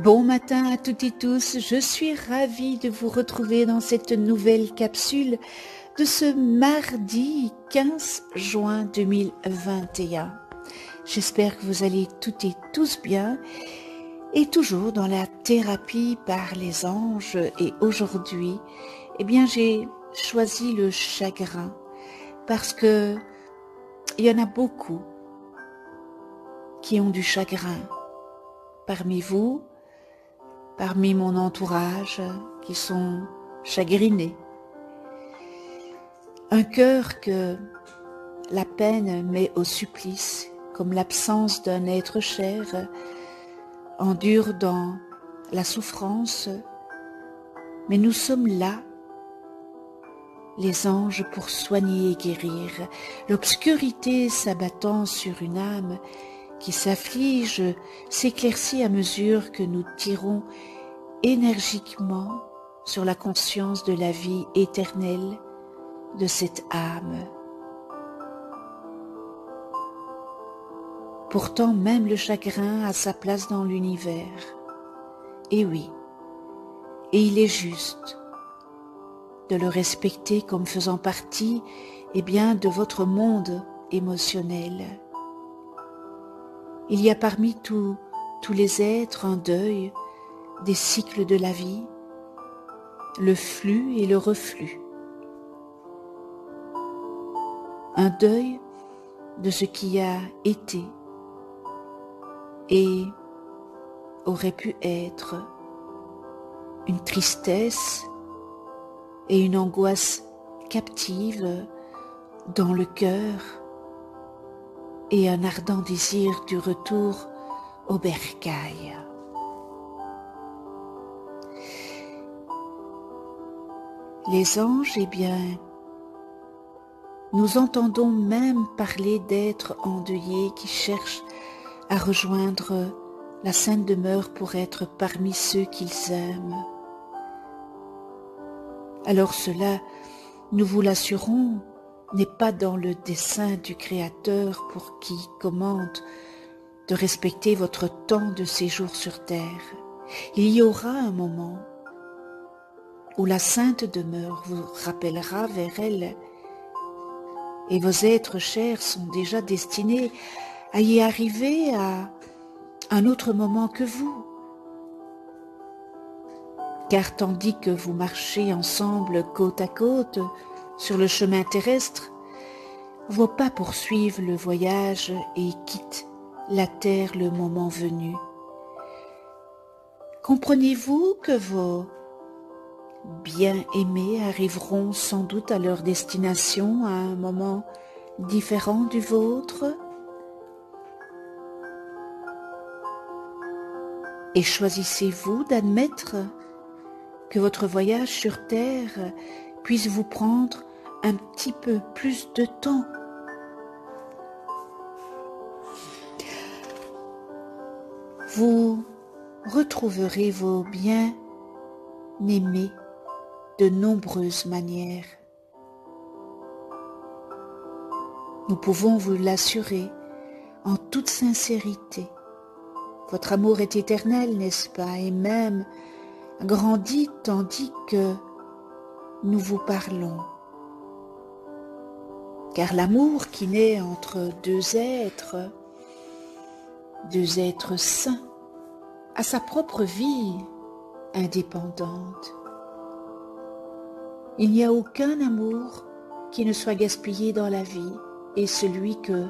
Bon matin à toutes et tous, je suis ravie de vous retrouver dans cette nouvelle capsule de ce mardi 15 juin 2021. J'espère que vous allez toutes et tous bien et toujours dans la thérapie par les anges. Et aujourd'hui, j'ai choisi le chagrin parce que il y en a beaucoup qui ont du chagrin parmi vous, parmi mon entourage, qui sont chagrinés. Un cœur que la peine met au supplice, comme l'absence d'un être cher, endure dans la souffrance. Mais nous sommes là, les anges, pour soigner et guérir. L'obscurité s'abattant sur une âme qui s'afflige s'éclaircit à mesure que nous tirons énergiquement sur la conscience de la vie éternelle de cette âme. Pourtant, même le chagrin a sa place dans l'univers. Et oui, et il est juste de le respecter comme faisant partie, de votre monde émotionnel. Il y a parmi tous les êtres un deuil des cycles de la vie, le flux et le reflux. Un deuil de ce qui a été et aurait pu être, une tristesse et une angoisse captive dans le cœur et un ardent désir du retour au bercail. Les anges, nous entendons même parler d'êtres endeuillés qui cherchent à rejoindre la sainte demeure pour être parmi ceux qu'ils aiment. Alors cela, nous vous l'assurons, n'est pas dans le dessein du Créateur pour qui commande de respecter votre temps de séjour sur terre. Il y aura un moment où la sainte demeure vous rappellera vers elle, et vos êtres chers sont déjà destinés à y arriver à un autre moment que vous. Car tandis que vous marchez ensemble côte à côte sur le chemin terrestre, vos pas poursuivent le voyage et quittent la terre le moment venu. Comprenez-vous que vos bien-aimés arriveront sans doute à leur destination à un moment différent du vôtre? Et choisissez-vous d'admettre que votre voyage sur terre puisse vous prendre un petit peu plus de temps? Vous retrouverez vos bien-aimés de nombreuses manières. Nous pouvons vous l'assurer en toute sincérité. Votre amour est éternel, n'est-ce pas? Et même grandit tandis que nous vous parlons. Car l'amour qui naît entre deux êtres saints, a sa propre vie indépendante. Il n'y a aucun amour qui ne soit gaspillé dans la vie, et celui que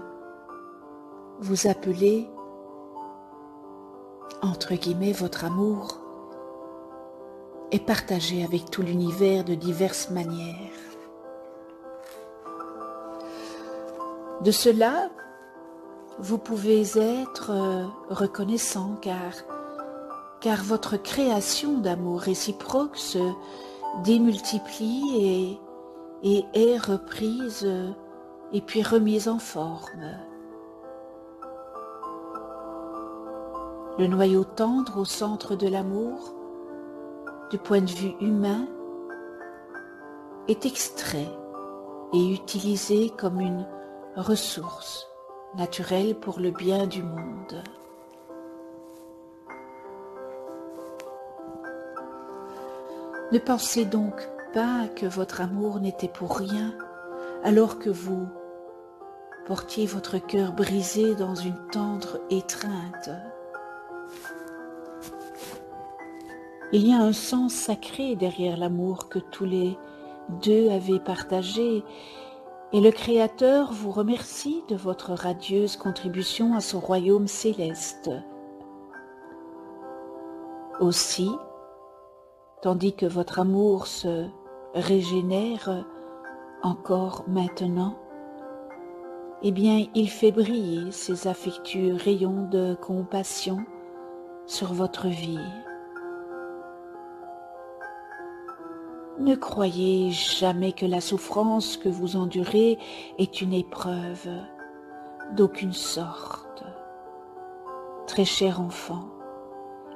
vous appelez, entre guillemets, votre amour, est partagé avec tout l'univers de diverses manières. De cela, vous pouvez être reconnaissant car votre création d'amour réciproque se démultiplie et est reprise et puis remise en forme. Le noyau tendre au centre de l'amour, du point de vue humain, est extrait et utilisé comme une ressource naturelle pour le bien du monde. Ne pensez donc pas que votre amour n'était pour rien, alors que vous portiez votre cœur brisé dans une tendre étreinte. Il y a un sens sacré derrière l'amour que tous les deux avez partagé, et le Créateur vous remercie de votre radieuse contribution à son royaume céleste. Aussi, tandis que votre amour se régénère encore maintenant, eh bien, il fait briller ses affectueux rayons de compassion sur votre vie. Ne croyez jamais que la souffrance que vous endurez est une épreuve d'aucune sorte. Très cher enfant,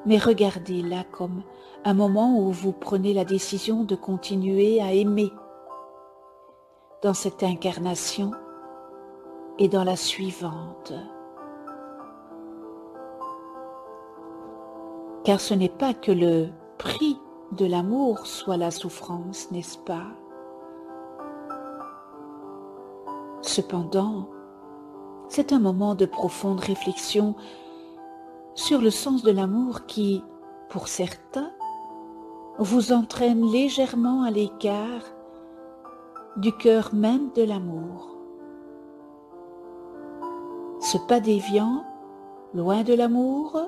mais regardez-la comme un moment où vous prenez la décision de continuer à aimer dans cette incarnation et dans la suivante. Car ce n'est pas que le prix de l'amour soit la souffrance, n'est-ce pas? Cependant, c'est un moment de profonde réflexion sur le sens de l'amour qui, pour certains, vous entraîne légèrement à l'écart du cœur même de l'amour. Ce pas déviant, loin de l'amour,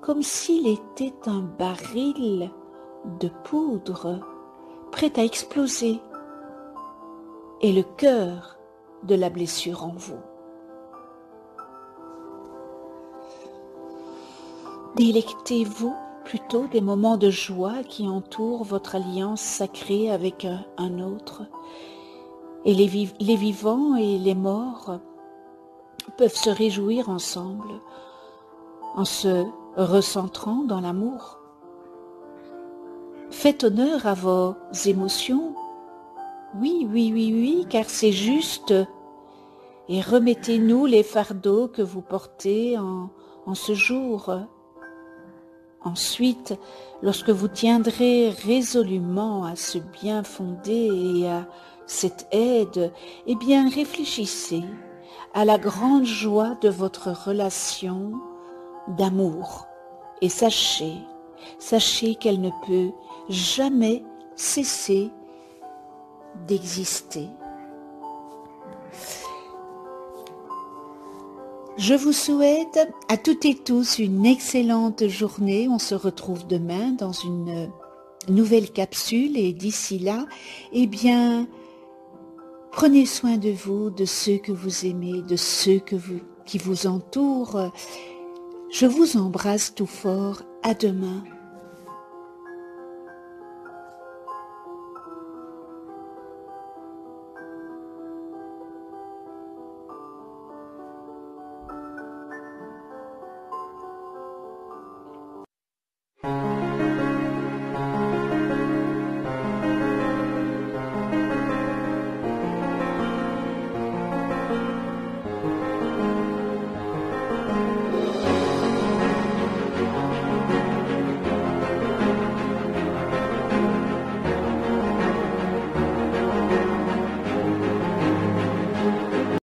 comme s'il était un baril de poudre prêt à exploser, et le cœur de la blessure en vous. Délectez-vous plutôt des moments de joie qui entourent votre alliance sacrée avec un autre, et les vivants et les morts peuvent se réjouir ensemble en se recentrant dans l'amour. Faites honneur à vos émotions, oui, car c'est juste, et remettez-nous les fardeaux que vous portez en ce jour. Ensuite, lorsque vous tiendrez résolument à ce bien fondé et à cette aide, eh bien réfléchissez à la grande joie de votre relation d'amour et sachez qu'elle ne peut jamais cesser d'exister. Je vous souhaite à toutes et tous une excellente journée. On se retrouve demain dans une nouvelle capsule et d'ici là, eh bien, prenez soin de vous, de ceux que vous aimez, de ceux qui vous entourent. Je vous embrasse tout fort. À demain.